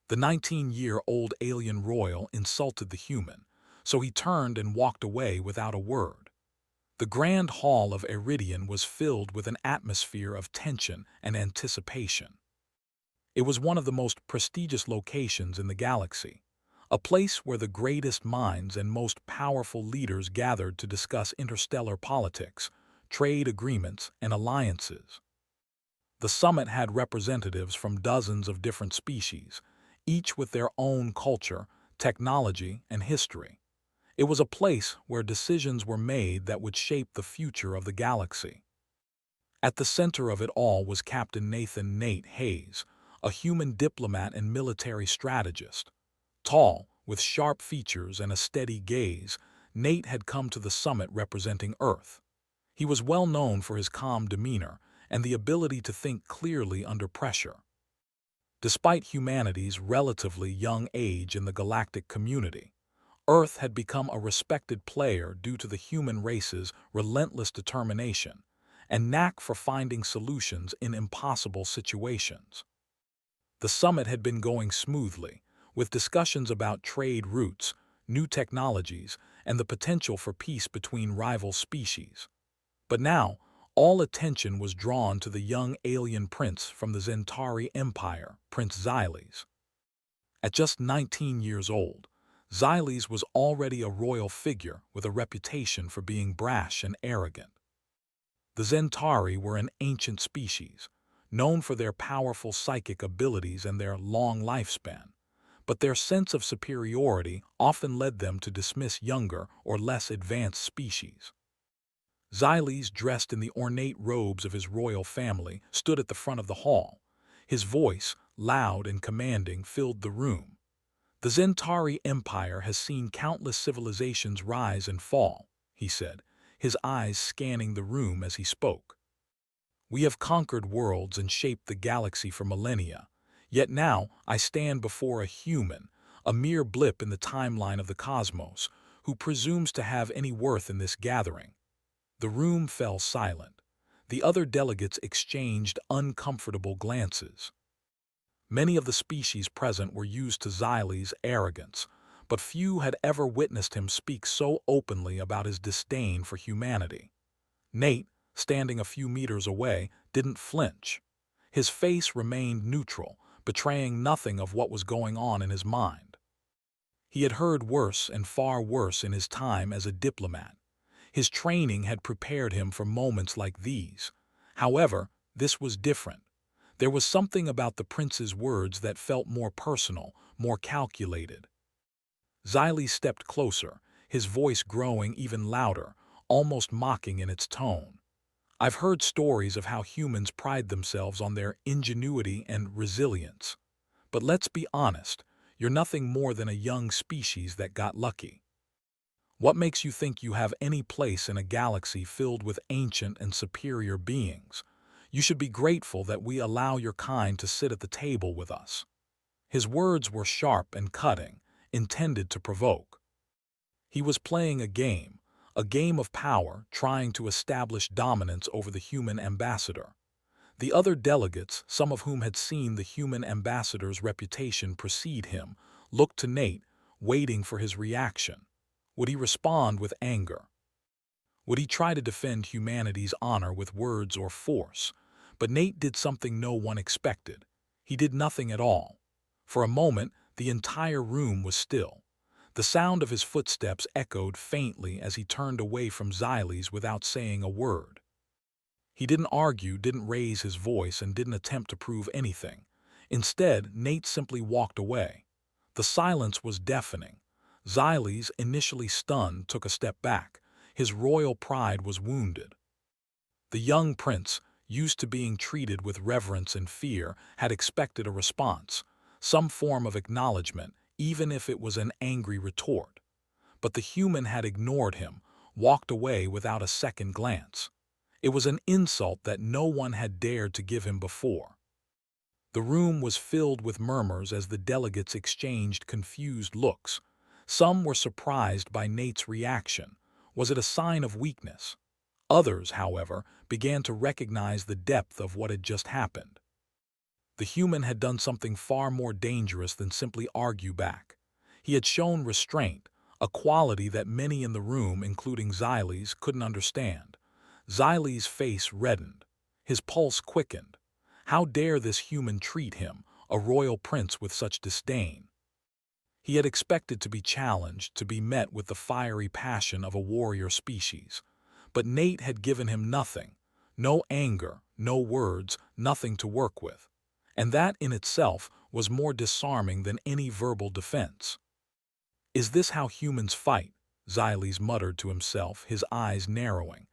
The 19-year-old alien royal insulted the human, so he turned and walked away without a word. The Grand Hall of Iridian was filled with an atmosphere of tension and anticipation. It was one of the most prestigious locations in the galaxy, a place where the greatest minds and most powerful leaders gathered to discuss interstellar politics, trade agreements, and alliances. The summit had representatives from dozens of different species, each with their own culture, technology, and history. It was a place where decisions were made that would shape the future of the galaxy. At the center of it all was Captain Nathan "Nate" Hayes, a human diplomat and military strategist. Tall, with sharp features and a steady gaze, Nate had come to the summit representing Earth. He was well known for his calm demeanor and the ability to think clearly under pressure. Despite humanity's relatively young age in the galactic community, Earth had become a respected player due to the human race's relentless determination and knack for finding solutions in impossible situations. The summit had been going smoothly, with discussions about trade routes, new technologies, and the potential for peace between rival species. But now, all attention was drawn to the young alien prince from the Zentari Empire, Prince Xyles. At just 19 years old, Xyles was already a royal figure with a reputation for being brash and arrogant. The Zentari were an ancient species, known for their powerful psychic abilities and their long lifespan, but their sense of superiority often led them to dismiss younger or less advanced species. Xyles, dressed in the ornate robes of his royal family, stood at the front of the hall. His voice, loud and commanding, filled the room. "The Zentari Empire has seen countless civilizations rise and fall," he said, his eyes scanning the room as he spoke. "We have conquered worlds and shaped the galaxy for millennia, yet now I stand before a human, a mere blip in the timeline of the cosmos, who presumes to have any worth in this gathering." The room fell silent. The other delegates exchanged uncomfortable glances. Many of the species present were used to Xyles' arrogance, but few had ever witnessed him speak so openly about his disdain for humanity. Nate, standing a few meters away, didn't flinch. His face remained neutral, betraying nothing of what was going on in his mind. He had heard worse and far worse in his time as a diplomat. His training had prepared him for moments like these. However, this was different. There was something about the prince's words that felt more personal, more calculated. Xyles stepped closer, his voice growing even louder, almost mocking in its tone. "I've heard stories of how humans pride themselves on their ingenuity and resilience. But let's be honest, you're nothing more than a young species that got lucky. What makes you think you have any place in a galaxy filled with ancient and superior beings? You should be grateful that we allow your kind to sit at the table with us." His words were sharp and cutting, intended to provoke. He was playing a game of power, trying to establish dominance over the human ambassador. The other delegates, some of whom had seen the human ambassador's reputation precede him, looked to Nate, waiting for his reaction. Would he respond with anger? Would he try to defend humanity's honor with words or force? But Nate did something no one expected. He did nothing at all. For a moment, the entire room was still. The sound of his footsteps echoed faintly as he turned away from Xyles without saying a word. He didn't argue, didn't raise his voice, and didn't attempt to prove anything. Instead, Nate simply walked away. The silence was deafening. Xyles, initially stunned, took a step back. His royal pride was wounded. The young prince, used to being treated with reverence and fear, had expected a response, some form of acknowledgement, even if it was an angry retort. But the human had ignored him, walked away without a second glance. It was an insult that no one had dared to give him before. The room was filled with murmurs as the delegates exchanged confused looks. Some were surprised by Nate's reaction. Was it a sign of weakness? Others, however, began to recognize the depth of what had just happened. The human had done something far more dangerous than simply argue back. He had shown restraint, a quality that many in the room, including Xyles, couldn't understand. Xyles' face reddened. His pulse quickened. How dare this human treat him, a royal prince, with such disdain? He had expected to be challenged, to be met with the fiery passion of a warrior species. But Nate had given him nothing. No anger, no words, nothing to work with. And that in itself was more disarming than any verbal defense. "Is this how humans fight?" Xyles muttered to himself, his eyes narrowing.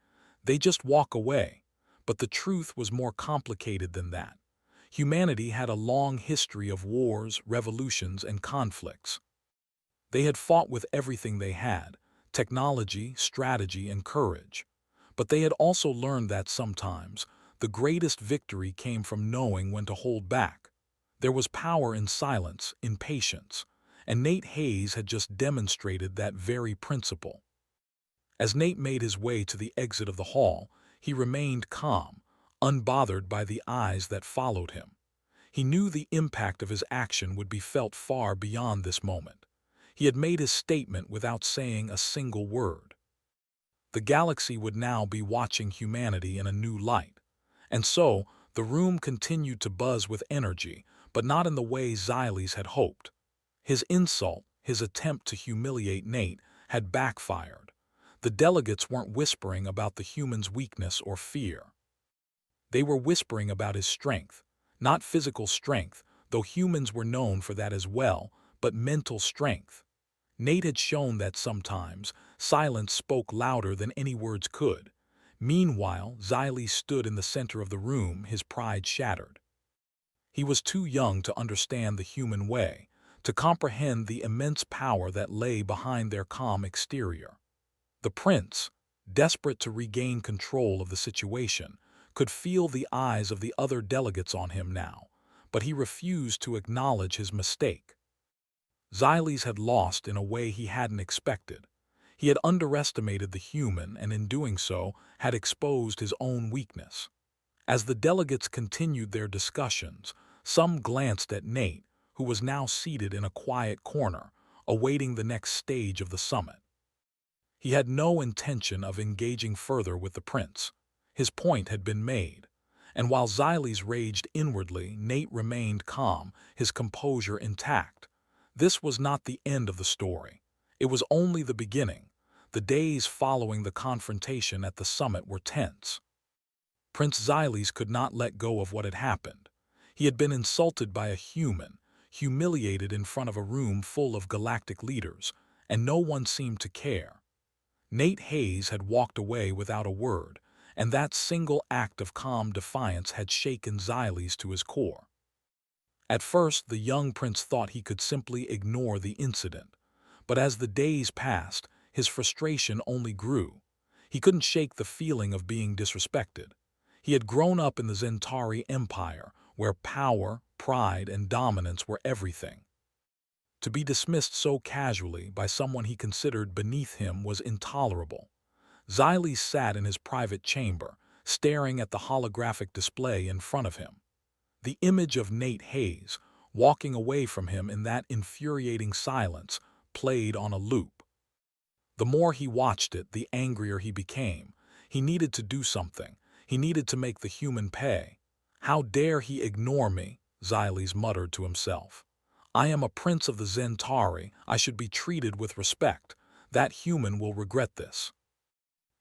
"They just walk away." But the truth was more complicated than that. Humanity had a long history of wars, revolutions, and conflicts. They had fought with everything they had: technology, strategy, and courage. But they had also learned that sometimes the greatest victory came from knowing when to hold back. There was power in silence, in patience, and Nate Hayes had just demonstrated that very principle. As Nate made his way to the exit of the hall, he remained calm, unbothered by the eyes that followed him. He knew the impact of his action would be felt far beyond this moment. He had made his statement without saying a single word. The galaxy would now be watching humanity in a new light. And so, the room continued to buzz with energy, but not in the way Xyles had hoped. His insult, his attempt to humiliate Nate, had backfired. The delegates weren't whispering about the human's weakness or fear. They were whispering about his strength. Not physical strength, though humans were known for that as well, but mental strength. Nate had shown that sometimes silence spoke louder than any words could. Meanwhile, Xyles stood in the center of the room, his pride shattered. He was too young to understand the human way, to comprehend the immense power that lay behind their calm exterior. The prince, desperate to regain control of the situation, could feel the eyes of the other delegates on him now, but he refused to acknowledge his mistake. Xyles had lost in a way he hadn't expected. He had underestimated the human and in doing so had exposed his own weakness. As the delegates continued their discussions, some glanced at Nate, who was now seated in a quiet corner, awaiting the next stage of the summit. He had no intention of engaging further with the prince. His point had been made. And while Xyles raged inwardly, Nate remained calm, his composure intact. This was not the end of the story. It was only the beginning. The days following the confrontation at the summit were tense. Prince Xyles could not let go of what had happened. He had been insulted by a human, humiliated in front of a room full of galactic leaders, and no one seemed to care. Nate Hayes had walked away without a word, and that single act of calm defiance had shaken Xyles to his core. At first, the young prince thought he could simply ignore the incident, but as the days passed, his frustration only grew. He couldn't shake the feeling of being disrespected. He had grown up in the Zentari Empire, where power, pride, and dominance were everything. To be dismissed so casually by someone he considered beneath him was intolerable. Xyles sat in his private chamber, staring at the holographic display in front of him. The image of Nate Hayes, walking away from him in that infuriating silence, played on a loop. The more he watched it, the angrier he became. He needed to do something. He needed to make the human pay. "How dare he ignore me?" Xyles muttered to himself. "I am a prince of the Zentari. I should be treated with respect. That human will regret this."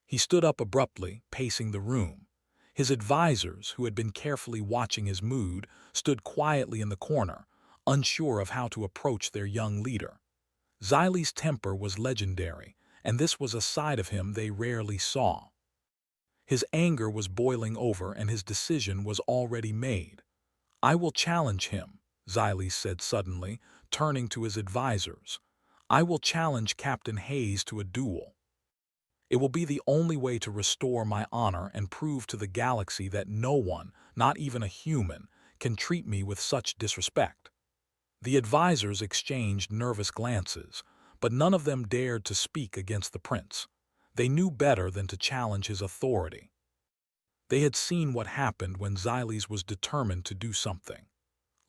He stood up abruptly, pacing the room. His advisors, who had been carefully watching his mood, stood quietly in the corner, unsure of how to approach their young leader. Xyles' temper was legendary, and this was a side of him they rarely saw. His anger was boiling over and his decision was already made. "I will challenge him," Xyles said suddenly, turning to his advisors. "I will challenge Captain Hayes to a duel. It will be the only way to restore my honor and prove to the galaxy that no one, not even a human, can treat me with such disrespect." The advisors exchanged nervous glances, but none of them dared to speak against the prince. They knew better than to challenge his authority. They had seen what happened when Xyles was determined to do something.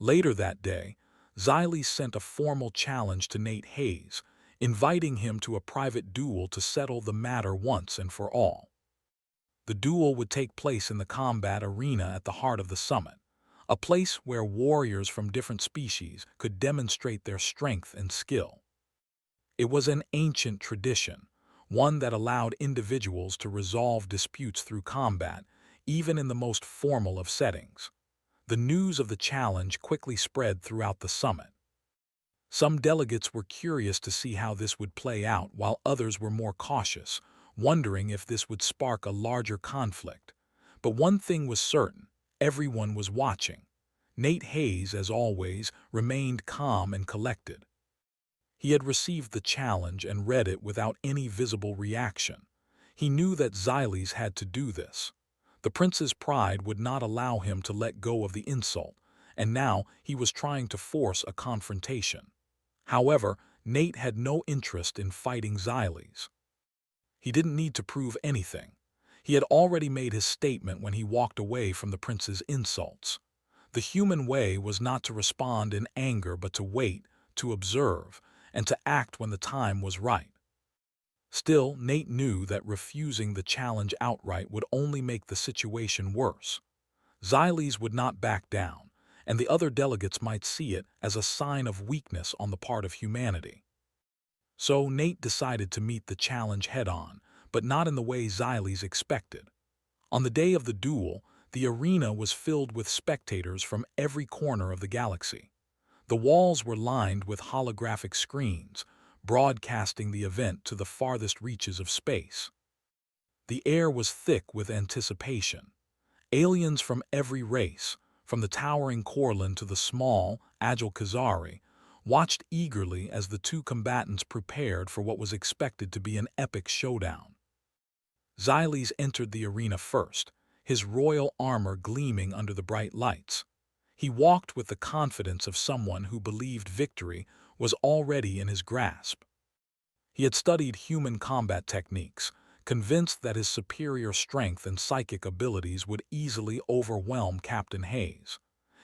Later that day, Xyles sent a formal challenge to Nate Hayes, inviting him to a private duel to settle the matter once and for all. The duel would take place in the combat arena at the heart of the summit, a place where warriors from different species could demonstrate their strength and skill. It was an ancient tradition, one that allowed individuals to resolve disputes through combat, even in the most formal of settings. The news of the challenge quickly spread throughout the summit. Some delegates were curious to see how this would play out, while others were more cautious, wondering if this would spark a larger conflict. But one thing was certain: everyone was watching. Nate Hayes, as always, remained calm and collected. He had received the challenge and read it without any visible reaction. He knew that Xyles had to do this. The prince's pride would not allow him to let go of the insult, and now he was trying to force a confrontation. However, Nate had no interest in fighting Xyles. He didn't need to prove anything. He had already made his statement when he walked away from the prince's insults. The human way was not to respond in anger but to wait, to observe, and to act when the time was right. Still, Nate knew that refusing the challenge outright would only make the situation worse. Xyles would not back down, and the other delegates might see it as a sign of weakness on the part of humanity. So Nate decided to meet the challenge head-on, but not in the way Xyles expected. On the day of the duel, the arena was filled with spectators from every corner of the galaxy. The walls were lined with holographic screens, broadcasting the event to the farthest reaches of space. The air was thick with anticipation. Aliens from every race, from the towering Corlin to the small, agile Khazari, watched eagerly as the two combatants prepared for what was expected to be an epic showdown. Xyles entered the arena first, his royal armor gleaming under the bright lights. He walked with the confidence of someone who believed victory was already in his grasp. He had studied human combat techniques, convinced that his superior strength and psychic abilities would easily overwhelm Captain Hayes.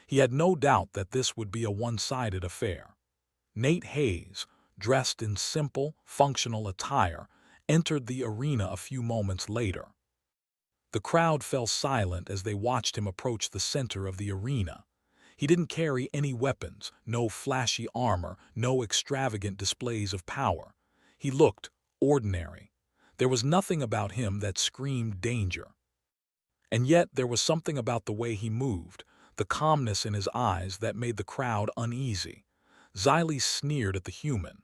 He had no doubt that this would be a one-sided affair. Nate Hayes, dressed in simple, functional attire, entered the arena a few moments later. The crowd fell silent as they watched him approach the center of the arena. He didn't carry any weapons, no flashy armor, no extravagant displays of power. He looked ordinary. There was nothing about him that screamed danger. And yet there was something about the way he moved, the calmness in his eyes, that made the crowd uneasy. Xyles sneered at the human.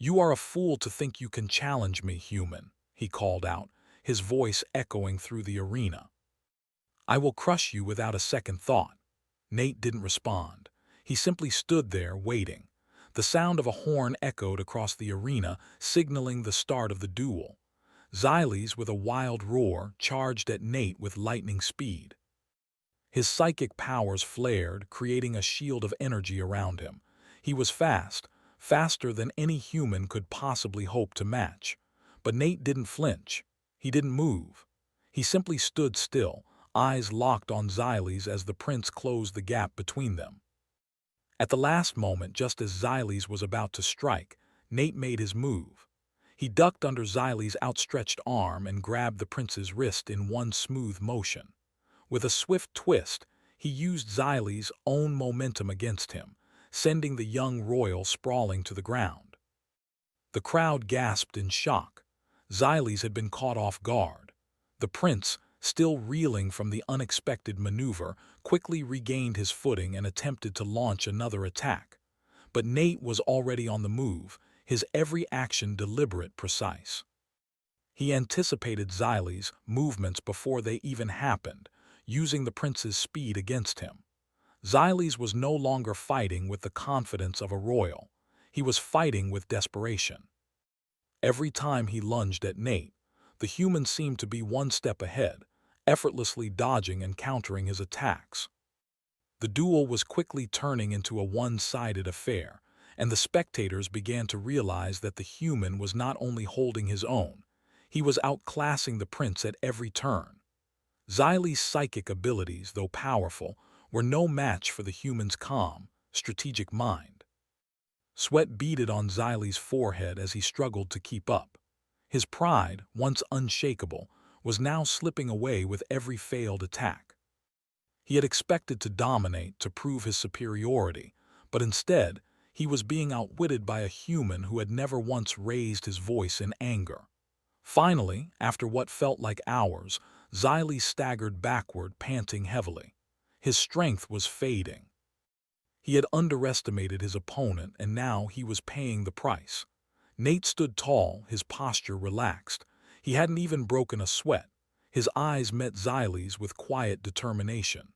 "You are a fool to think you can challenge me, human," he called out, his voice echoing through the arena. "I will crush you without a second thought." Nate didn't respond. He simply stood there, waiting. The sound of a horn echoed across the arena, signaling the start of the duel. Xyles, with a wild roar, charged at Nate with lightning speed. His psychic powers flared, creating a shield of energy around him. He was fast, faster than any human could possibly hope to match. But Nate didn't flinch. He didn't move. He simply stood still, eyes locked on Xyles as the prince closed the gap between them. At the last moment, just as Xyles was about to strike, Nate made his move. He ducked under Xyles' outstretched arm and grabbed the prince's wrist in one smooth motion. With a swift twist, he used Xyles' own momentum against him, sending the young royal sprawling to the ground. The crowd gasped in shock. Xyles had been caught off guard. The prince, still reeling from the unexpected maneuver, quickly regained his footing and attempted to launch another attack. But Nate was already on the move, his every action deliberate, precise. He anticipated Xyles' movements before they even happened, using the prince's speed against him. Xyles was no longer fighting with the confidence of a royal. He was fighting with desperation. Every time he lunged at Nate, the human seemed to be one step ahead, effortlessly dodging and countering his attacks. The duel was quickly turning into a one-sided affair, and the spectators began to realize that the human was not only holding his own, he was outclassing the prince at every turn. Xyles' psychic abilities, though powerful, were no match for the human's calm, strategic mind. Sweat beaded on Xyle's forehead as he struggled to keep up. His pride, once unshakable, was now slipping away with every failed attack. He had expected to dominate, to prove his superiority, but instead, he was being outwitted by a human who had never once raised his voice in anger. Finally, after what felt like hours, Xyle staggered backward, panting heavily. His strength was fading. He had underestimated his opponent, and now he was paying the price. Nate stood tall, his posture relaxed. He hadn't even broken a sweat. His eyes met Xyle's with quiet determination.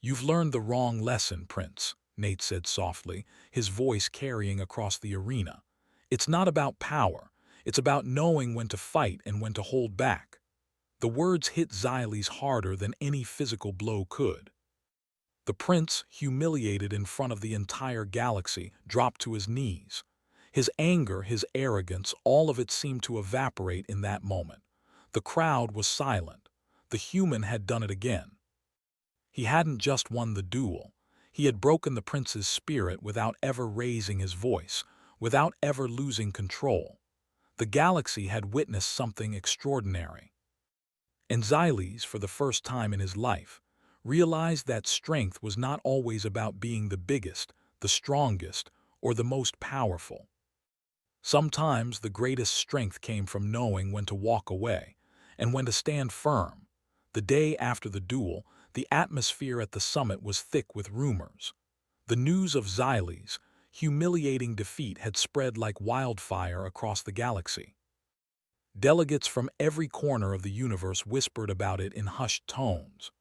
"You've learned the wrong lesson, Prince," Nate said softly, his voice carrying across the arena. "It's not about power. It's about knowing when to fight and when to hold back." The words hit Xyle's harder than any physical blow could. The prince, humiliated in front of the entire galaxy, dropped to his knees. His anger, his arrogance, all of it seemed to evaporate in that moment. The crowd was silent. The human had done it again. He hadn't just won the duel. He had broken the prince's spirit without ever raising his voice, without ever losing control. The galaxy had witnessed something extraordinary. And Xyles, for the first time in his life, realized that strength was not always about being the biggest, the strongest, or the most powerful. Sometimes the greatest strength came from knowing when to walk away and when to stand firm. The day after the duel, the atmosphere at the summit was thick with rumors. The news of Xyle's humiliating defeat had spread like wildfire across the galaxy. Delegates from every corner of the universe whispered about it in hushed tones.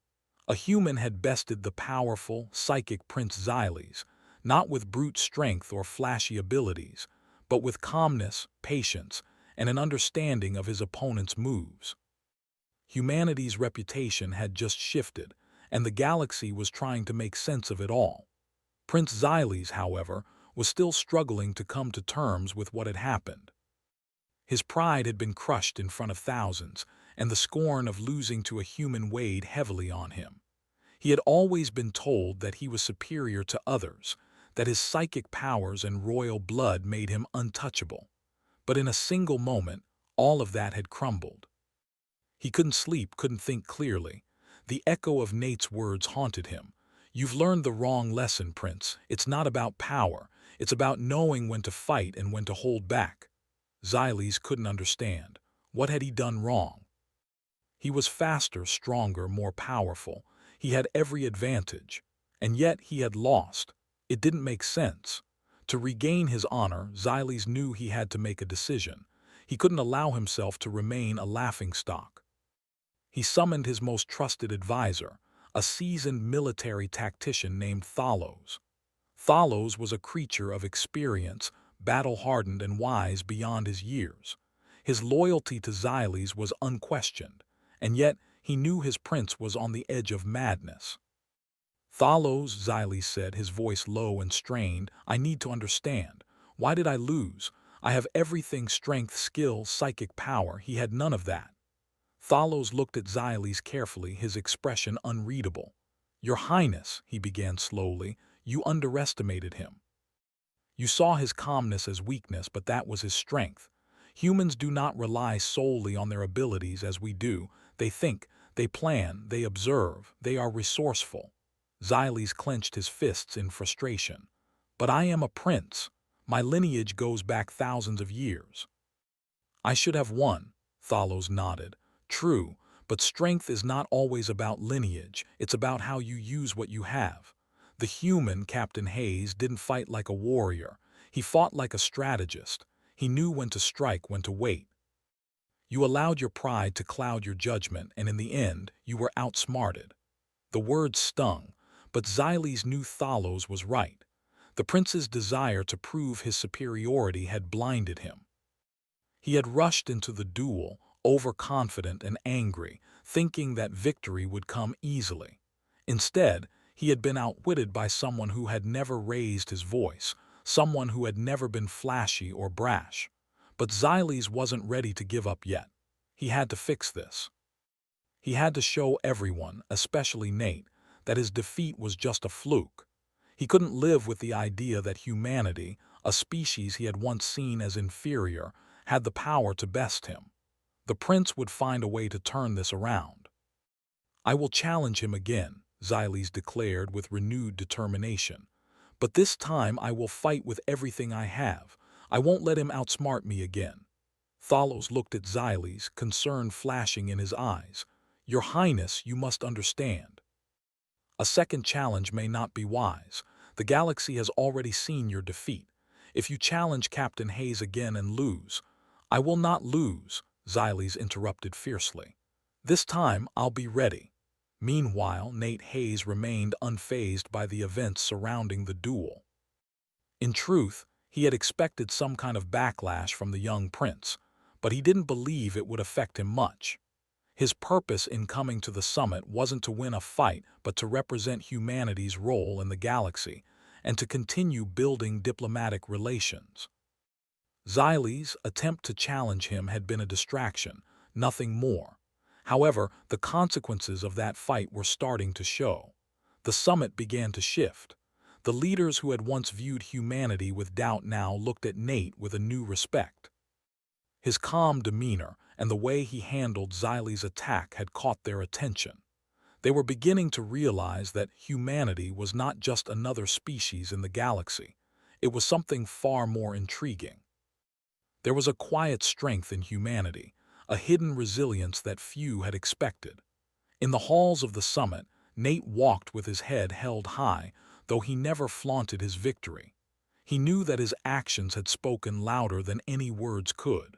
A human had bested the powerful, psychic Prince Xyles, not with brute strength or flashy abilities, but with calmness, patience, and an understanding of his opponent's moves. Humanity's reputation had just shifted, and the galaxy was trying to make sense of it all. Prince Xyles, however, was still struggling to come to terms with what had happened. His pride had been crushed in front of thousands, and the scorn of losing to a human weighed heavily on him. He had always been told that he was superior to others, that his psychic powers and royal blood made him untouchable. But in a single moment, all of that had crumbled. He couldn't sleep, couldn't think clearly. The echo of Nate's words haunted him. "You've learned the wrong lesson, Prince. It's not about power. It's about knowing when to fight and when to hold back." Xyles couldn't understand. What had he done wrong? He was faster, stronger, more powerful. He had every advantage. And yet he had lost. It didn't make sense. To regain his honor, Xyles knew he had to make a decision. He couldn't allow himself to remain a laughingstock. He summoned his most trusted advisor, a seasoned military tactician named Thalos. Thalos was a creature of experience, battle-hardened and wise beyond his years. His loyalty to Xyles was unquestioned, and yet he knew his prince was on the edge of madness. "Thalos," Xyles said, his voice low and strained, "I need to understand. Why did I lose? I have everything: strength, skill, psychic power. He had none of that." Thalos looked at Xyles carefully, his expression unreadable. "Your Highness," he began slowly, "you underestimated him. You saw his calmness as weakness, but that was his strength. Humans do not rely solely on their abilities as we do. They think, they plan, they observe, they are resourceful." Xyles clenched his fists in frustration. "But I am a prince. My lineage goes back thousands of years." "I should have won," Thalos nodded. "True, but strength is not always about lineage. It's about how you use what you have. The human, Captain Hayes, didn't fight like a warrior. He fought like a strategist. He knew when to strike, when to wait. You allowed your pride to cloud your judgment, and in the end, you were outsmarted." The words stung, but Xyles knew Thalos was right. The prince's desire to prove his superiority had blinded him. He had rushed into the duel, overconfident and angry, thinking that victory would come easily. Instead, he had been outwitted by someone who had never raised his voice, someone who had never been flashy or brash. But Xyles wasn't ready to give up yet. He had to fix this. He had to show everyone, especially Nate, that his defeat was just a fluke. He couldn't live with the idea that humanity, a species he had once seen as inferior, had the power to best him. The prince would find a way to turn this around. "I will challenge him again," Xyles declared with renewed determination. "But this time I will fight with everything I have. I won't let him outsmart me again." Thalos looked at Xyles, concern flashing in his eyes. "Your Highness, you must understand. A second challenge may not be wise. The galaxy has already seen your defeat. If you challenge Captain Hayes again and lose—" "I will not lose," Xyles interrupted fiercely. "This time I'll be ready." Meanwhile, Nate Hayes remained unfazed by the events surrounding the duel. In truth, he had expected some kind of backlash from the young prince, but he didn't believe it would affect him much. His purpose in coming to the summit wasn't to win a fight, but to represent humanity's role in the galaxy and to continue building diplomatic relations. Xyles' attempt to challenge him had been a distraction, nothing more. However, the consequences of that fight were starting to show. The summit began to shift. The leaders who had once viewed humanity with doubt now looked at Nate with a new respect. His calm demeanor and the way he handled Xyles' attack had caught their attention. They were beginning to realize that humanity was not just another species in the galaxy. It was something far more intriguing. There was a quiet strength in humanity, a hidden resilience that few had expected. In the halls of the summit, Nate walked with his head held high, though he never flaunted his victory. He knew that his actions had spoken louder than any words could.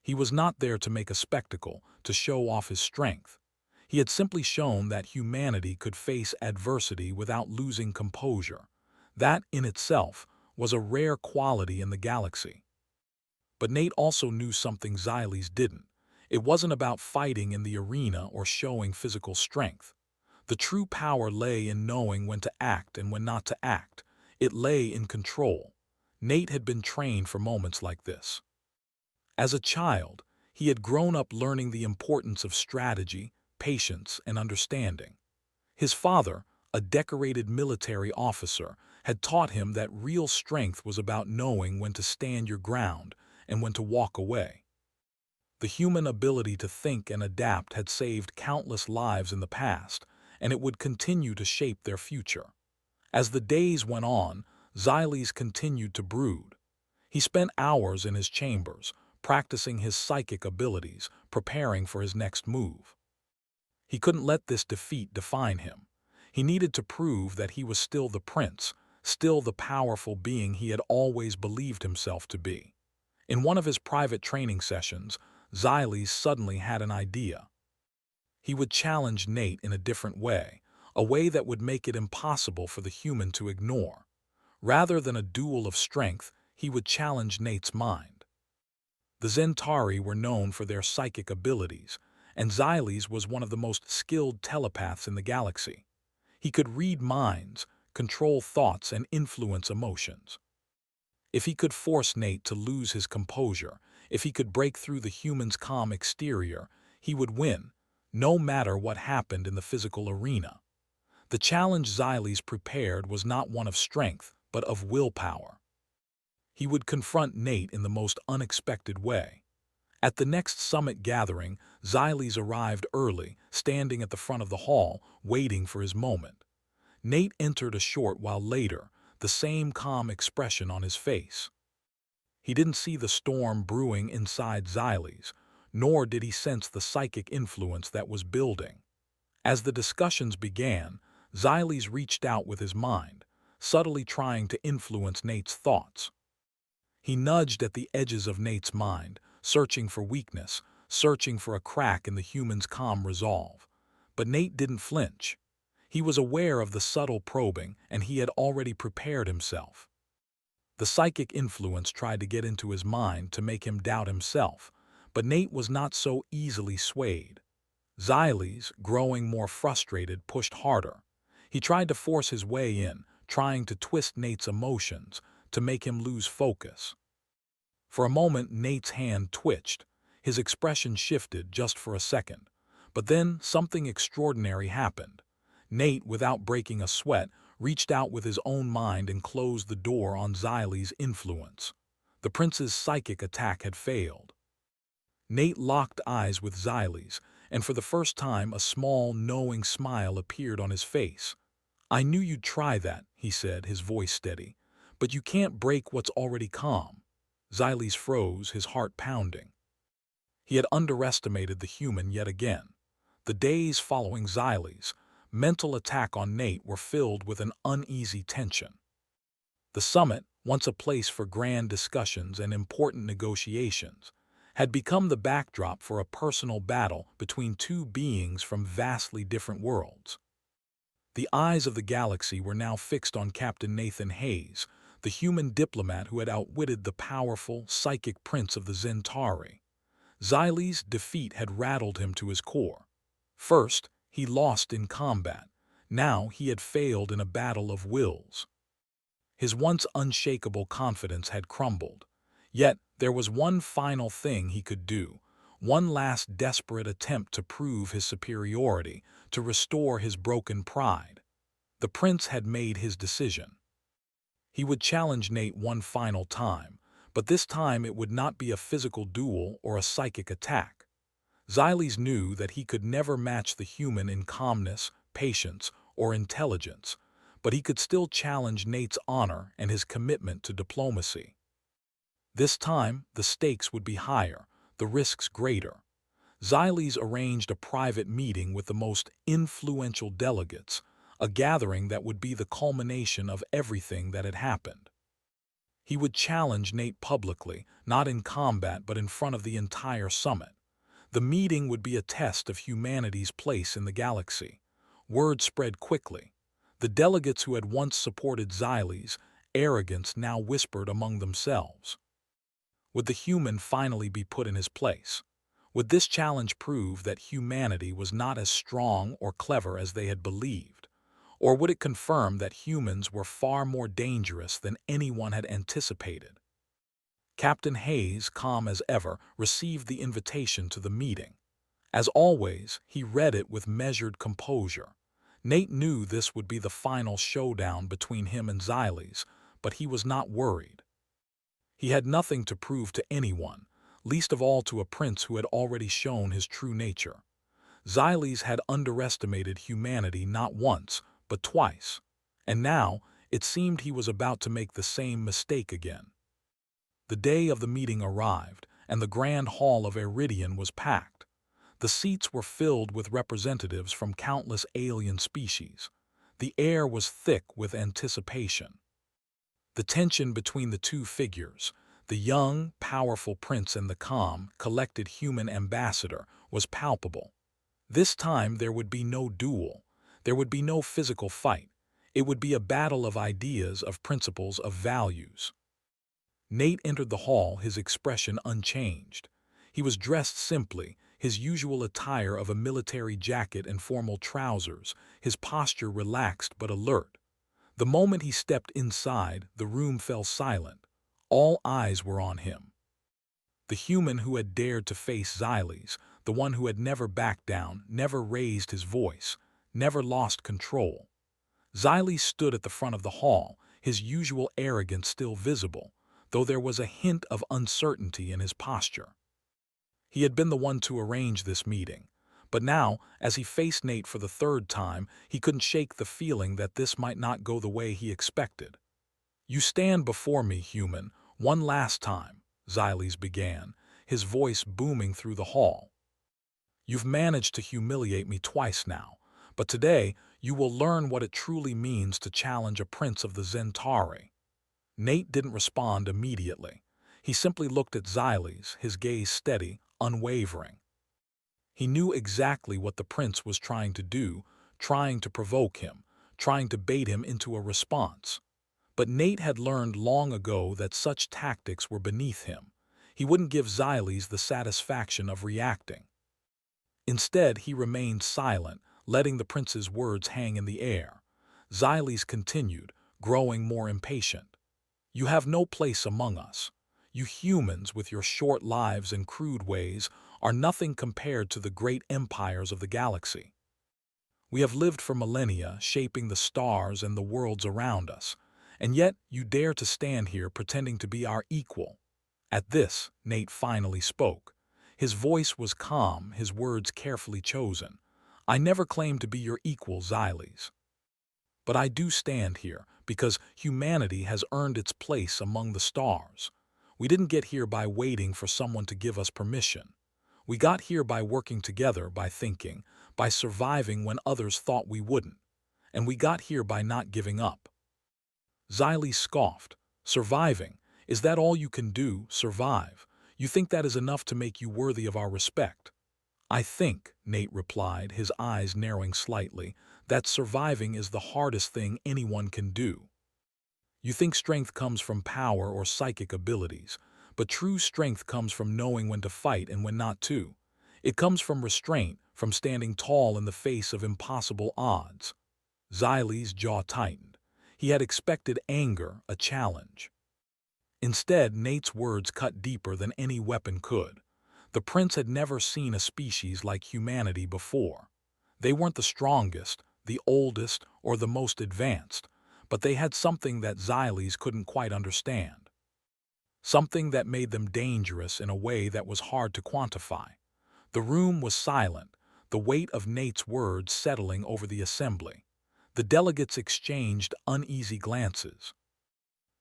He was not there to make a spectacle, to show off his strength. He had simply shown that humanity could face adversity without losing composure. That, in itself, was a rare quality in the galaxy. But Nate also knew something Xyles didn't. It wasn't about fighting in the arena or showing physical strength. The true power lay in knowing when to act and when not to act. It lay in control. Nate had been trained for moments like this. As a child, he had grown up learning the importance of strategy, patience, and understanding. His father, a decorated military officer, had taught him that real strength was about knowing when to stand your ground and when to walk away. The human ability to think and adapt had saved countless lives in the past, and it would continue to shape their future. As the days went on, Xyles continued to brood. He spent hours in his chambers, practicing his psychic abilities, preparing for his next move. He couldn't let this defeat define him. He needed to prove that he was still the prince, still the powerful being he had always believed himself to be. In one of his private training sessions, Xyles suddenly had an idea. He would challenge Nate in a different way, a way that would make it impossible for the human to ignore. Rather than a duel of strength, he would challenge Nate's mind. The Zentari were known for their psychic abilities, and Xyles was one of the most skilled telepaths in the galaxy. He could read minds, control thoughts, and influence emotions. If he could force Nate to lose his composure, if he could break through the human's calm exterior, he would win, no matter what happened in the physical arena. The challenge Xyles prepared was not one of strength, but of willpower. He would confront Nate in the most unexpected way. At the next summit gathering, Xyles arrived early, standing at the front of the hall, waiting for his moment. Nate entered a short while later, the same calm expression on his face. He didn't see the storm brewing inside Xyles, nor did he sense the psychic influence that was building. As the discussions began, Xyles reached out with his mind, subtly trying to influence Nate's thoughts. He nudged at the edges of Nate's mind, searching for weakness, searching for a crack in the human's calm resolve. But Nate didn't flinch. He was aware of the subtle probing, and he had already prepared himself. The psychic influence tried to get into his mind to make him doubt himself, but Nate was not so easily swayed. Xyles, growing more frustrated, pushed harder. He tried to force his way in, trying to twist Nate's emotions, to make him lose focus. For a moment, Nate's hand twitched. His expression shifted just for a second. But then something extraordinary happened. Nate, without breaking a sweat, reached out with his own mind and closed the door on Xyle's influence. The prince's psychic attack had failed. Nate locked eyes with Xyle's, and for the first time a small, knowing smile appeared on his face. "I knew you'd try that," he said, his voice steady. "But you can't break what's already calm." Xyle's froze, his heart pounding. He had underestimated the human yet again. The days following Xyle's mental attack on Nate were filled with an uneasy tension. The summit, once a place for grand discussions and important negotiations, had become the backdrop for a personal battle between two beings from vastly different worlds. The eyes of the galaxy were now fixed on Captain Nathan Hayes, the human diplomat who had outwitted the powerful, psychic prince of the Zentauri. Xyle's defeat had rattled him to his core. First, he lost in combat. Now he had failed in a battle of wills. His once unshakable confidence had crumbled. Yet there was one final thing he could do, one last desperate attempt to prove his superiority, to restore his broken pride. The prince had made his decision. He would challenge Nate one final time, but this time it would not be a physical duel or a psychic attack. Xyle's knew that he could never match the human in calmness, patience, or intelligence, but he could still challenge Nate's honor and his commitment to diplomacy. This time, the stakes would be higher, the risks greater. Xyle's arranged a private meeting with the most influential delegates, a gathering that would be the culmination of everything that had happened. He would challenge Nate publicly, not in combat but in front of the entire summit. The meeting would be a test of humanity's place in the galaxy. Word spread quickly. The delegates who had once supported Xyle's arrogance now whispered among themselves. Would the human finally be put in his place? Would this challenge prove that humanity was not as strong or clever as they had believed? Or would it confirm that humans were far more dangerous than anyone had anticipated? Captain Hayes, calm as ever, received the invitation to the meeting. As always, he read it with measured composure. Nate knew this would be the final showdown between him and Xyle's, but he was not worried. He had nothing to prove to anyone, least of all to a prince who had already shown his true nature. Xyle's had underestimated humanity not once, but twice, and now it seemed he was about to make the same mistake again. The day of the meeting arrived, and the grand hall of Iridian was packed. The seats were filled with representatives from countless alien species. The air was thick with anticipation. The tension between the two figures, the young, powerful prince and the calm, collected human ambassador, was palpable. This time there would be no duel. There would be no physical fight. It would be a battle of ideas, of principles, of values. Nate entered the hall, his expression unchanged. He was dressed simply, his usual attire of a military jacket and formal trousers, his posture relaxed but alert. The moment he stepped inside, the room fell silent. All eyes were on him. The human who had dared to face Xyle's, the one who had never backed down, never raised his voice, never lost control. Xyle stood at the front of the hall, his usual arrogance still visible, though there was a hint of uncertainty in his posture. He had been the one to arrange this meeting, but now, as he faced Nate for the third time, he couldn't shake the feeling that this might not go the way he expected. "You stand before me, human, one last time," Xyles began, his voice booming through the hall. "You've managed to humiliate me twice now, but today you will learn what it truly means to challenge a prince of the Zentauri." Nate didn't respond immediately. He simply looked at Xyles, his gaze steady, unwavering. He knew exactly what the prince was trying to do, trying to provoke him, trying to bait him into a response. But Nate had learned long ago that such tactics were beneath him. He wouldn't give Xyles the satisfaction of reacting. Instead, he remained silent, letting the prince's words hang in the air. Xyles continued, growing more impatient. "You have no place among us. You humans, with your short lives and crude ways, are nothing compared to the great empires of the galaxy. We have lived for millennia, shaping the stars and the worlds around us, and yet you dare to stand here pretending to be our equal. At this, Nate finally spoke. His voice was calm, his words carefully chosen. I never claimed to be your equal, Xyles. But I do stand here because humanity has earned its place among the stars. We didn't get here by waiting for someone to give us permission. We got here by working together, by thinking, by surviving when others thought we wouldn't. And we got here by not giving up. Xyles scoffed. Surviving? Is that all you can do, survive? You think that is enough to make you worthy of our respect? I think, Nate replied, his eyes narrowing slightly, that surviving is the hardest thing anyone can do. You think strength comes from power or psychic abilities, but true strength comes from knowing when to fight and when not to. It comes from restraint, from standing tall in the face of impossible odds. Xyles' jaw tightened. He had expected anger, a challenge. Instead, Nate's words cut deeper than any weapon could. The prince had never seen a species like humanity before. They weren't the strongest, the oldest, or the most advanced, but they had something that Xyles couldn't quite understand. Something that made them dangerous in a way that was hard to quantify. The room was silent, the weight of Nate's words settling over the assembly. The delegates exchanged uneasy glances.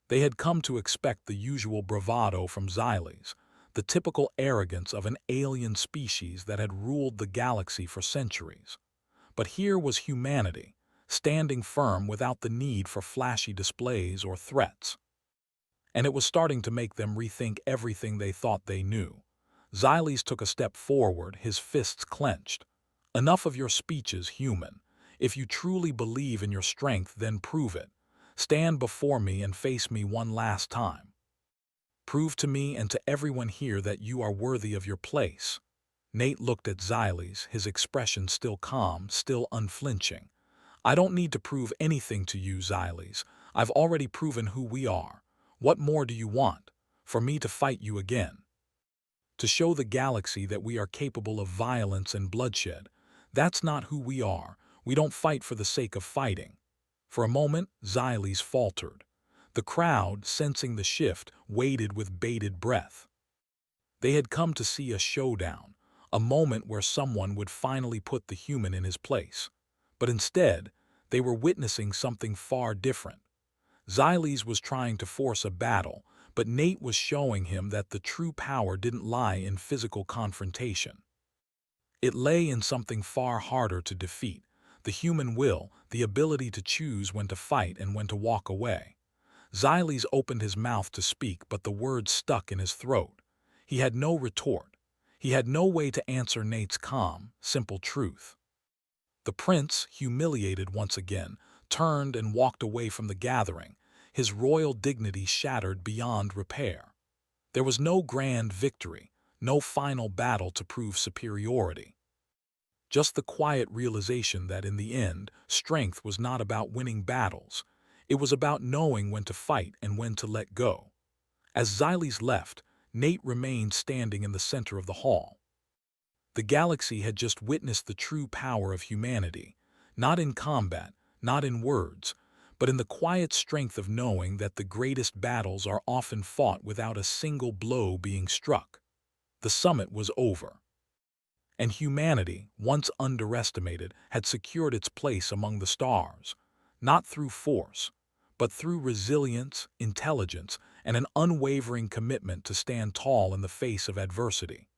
They had come to expect the usual bravado from Xyles, the typical arrogance of an alien species that had ruled the galaxy for centuries. But here was humanity, standing firm without the need for flashy displays or threats. And it was starting to make them rethink everything they thought they knew. Xyles took a step forward, his fists clenched. Enough of your speeches, human. If you truly believe in your strength, then prove it. Stand before me and face me one last time. Prove to me and to everyone here that you are worthy of your place. Nate looked at Xyles, his expression still calm, still unflinching. I don't need to prove anything to you, Xyles. I've already proven who we are. What more do you want? For me to fight you again? To show the galaxy that we are capable of violence and bloodshed. That's not who we are. We don't fight for the sake of fighting. For a moment, Xyles faltered. The crowd, sensing the shift, waited with bated breath. They had come to see a showdown, a moment where someone would finally put the human in his place. But instead, they were witnessing something far different. Xyles was trying to force a battle, but Nate was showing him that the true power didn't lie in physical confrontation. It lay in something far harder to defeat, the human will, the ability to choose when to fight and when to walk away. Xyles opened his mouth to speak, but the words stuck in his throat. He had no retort. He had no way to answer Nate's calm, simple truth. The prince, humiliated once again, turned and walked away from the gathering, his royal dignity shattered beyond repair. There was no grand victory, no final battle to prove superiority. Just the quiet realization that in the end, strength was not about winning battles. It was about knowing when to fight and when to let go. As Xyles left, Nate remained standing in the center of the hall. The galaxy had just witnessed the true power of humanity, not in combat, not in words, but in the quiet strength of knowing that the greatest battles are often fought without a single blow being struck. The summit was over. And humanity, once underestimated, had secured its place among the stars, not through force, but through resilience, intelligence, and an unwavering commitment to stand tall in the face of adversity.